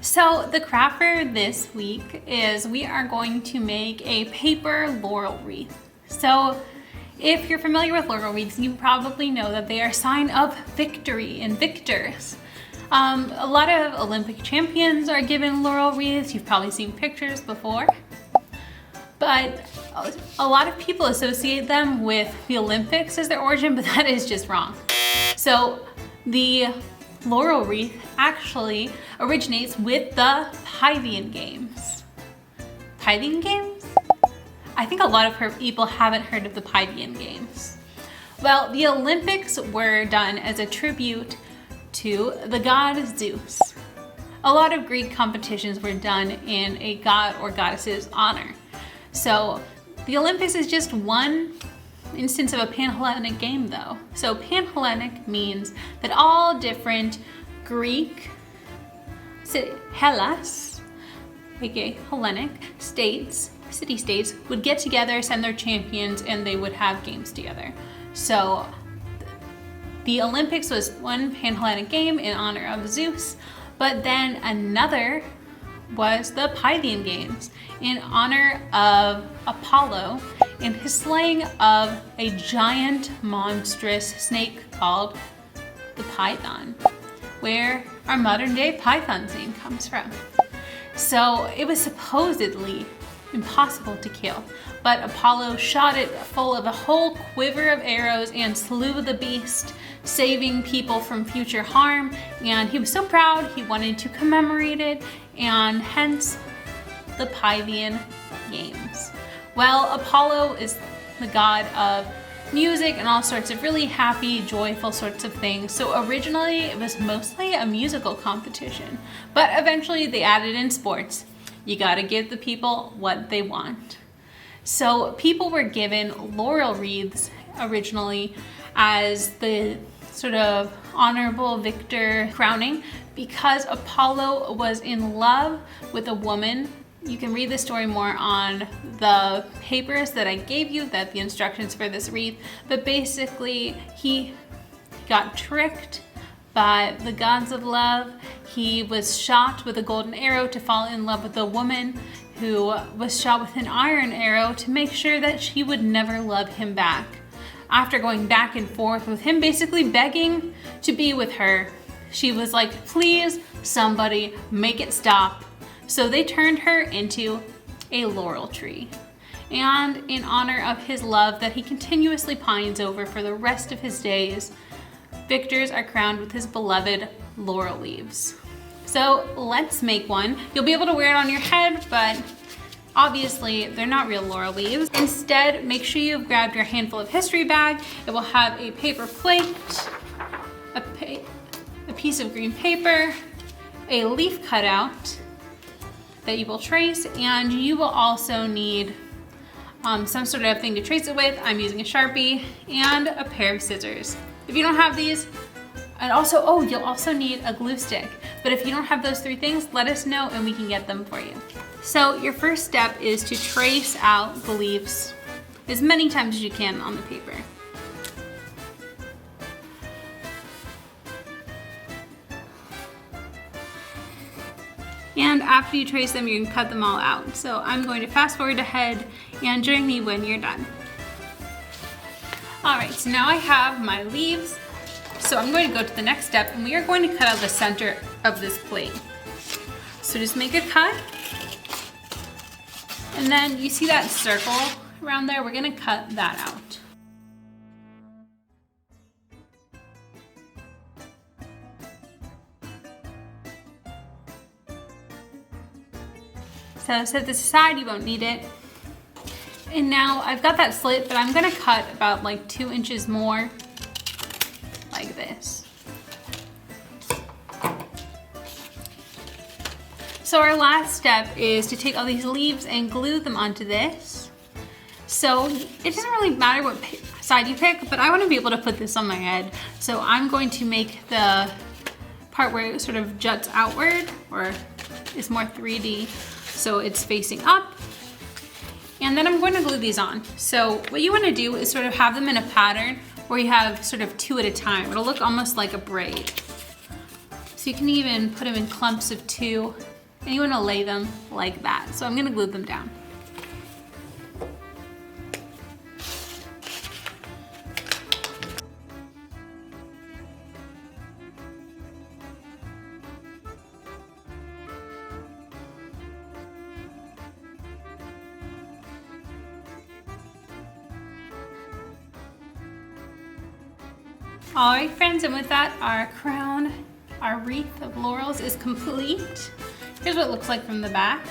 So the craft for this week is we are going to make a paper laurel wreath. So if you're familiar with laurel wreaths, you probably know that they are a sign of victory and victors. A lot of Olympic champions are given laurel wreaths. You've probably seen pictures before. But a lot of people associate them with the Olympics as their origin, but that is just wrong. So the laurel wreath actually originates with the Pythian Games. Pythian Games? I think a lot of people haven't heard of the Pythian Games. Well, the Olympics were done as a tribute to the god Zeus. A lot of Greek competitions were done in a god or goddess's honor. So the Olympics is just one instance of a Pan-Hellenic game though. So Pan-Hellenic means that all different Greek, Hellas, aka Hellenic states, city-states would get together, send their champions, and they would have games together. So the Olympics was one Pan-Hellenic game in honor of Zeus, but then another was the Pythian Games in honor of Apollo and his slaying of a giant monstrous snake called the Python, where our modern day Python scene comes from. So it was supposedly impossible to kill, but Apollo shot it full of a whole quiver of arrows and slew the beast, saving people from future harm. And he was so proud, he wanted to commemorate it, and hence the Pythian Games. Well, Apollo is the god of music and all sorts of really happy, joyful sorts of things. So originally it was mostly a musical competition, but eventually they added in sports. You gotta give the people what they want. So people were given laurel wreaths originally as the sort of honorable victor crowning because Apollo was in love with a woman. You can read the story more on the papers that I gave you, that the instructions for this wreath, but basically he got tricked by the gods of love. He was shot with a golden arrow to fall in love with a woman who was shot with an iron arrow to make sure that she would never love him back. After going back and forth with him basically begging to be with her, she was like, please, somebody make it stop. So they turned her into a laurel tree. And in honor of his love that he continuously pines over for the rest of his days, victors are crowned with his beloved laurel leaves. So let's make one. You'll be able to wear it on your head, but obviously they're not real laurel leaves. Instead, make sure you've grabbed your handful of history bag. It will have a paper plate, a piece of green paper, a leaf cutout that you will trace, and you will also need some sort of thing to trace it with. I'm using a Sharpie and a pair of scissors. If you don't have these, and also, you'll also need a glue stick. But if you don't have those three things, let us know and we can get them for you. So your first step is to trace out the leaves as many times as you can on the paper. And after you trace them, you can cut them all out. So I'm going to fast forward ahead and join me when you're done. All right, so now I have my leaves. So I'm going to go to the next step and we are going to cut out the center of this plate. So just make a cut. And then you see that circle around there? We're gonna cut that out. So set this aside, you won't need it. And now I've got that slit, but I'm gonna cut about like 2 inches more, like this. So our last step is to take all these leaves and glue them onto this. So it doesn't really matter what side you pick, but I wanna be able to put this on my head. So I'm going to make the part where it sort of juts outward, or is more 3D, so it's facing up. And then I'm going to glue these on. So what you want to do is sort of have them in a pattern where you have sort of 2 at a time. It'll look almost like a braid. So you can even put them in clumps of 2 And you want to lay them like that. So I'm going to glue them down. All right, friends, and with that, our crown, our wreath of laurels is complete. Here's what it looks like from the back.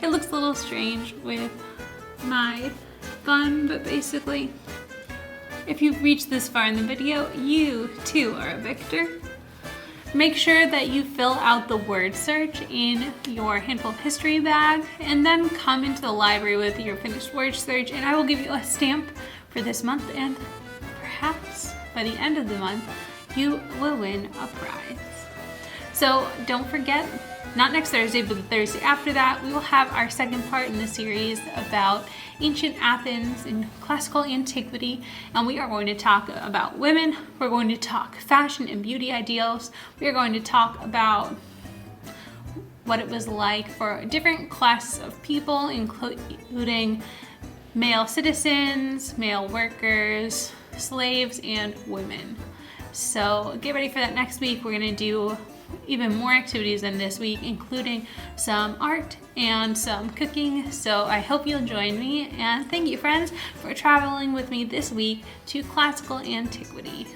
It looks a little strange with my bun, but basically, if you've reached this far in the video, you too are a victor. Make sure that you fill out the word search in your Handful of History bag, and then come into the library with your finished word search, and I will give you a stamp for this month, and perhaps by the end of the month, you will win a prize. So don't forget, not next Thursday, but the Thursday after that, we will have our second part in the series about ancient Athens and classical antiquity, and we are going to talk about women. We're going to talk fashion and beauty ideals. We are going to talk about what it was like for different classes of people, including male citizens, male workers, slaves, and women. So get ready for that next week. We're going to do even more activities than this week, including some art and some cooking. So I hope you'll join me, and thank you, friends, for traveling with me this week to classical antiquity.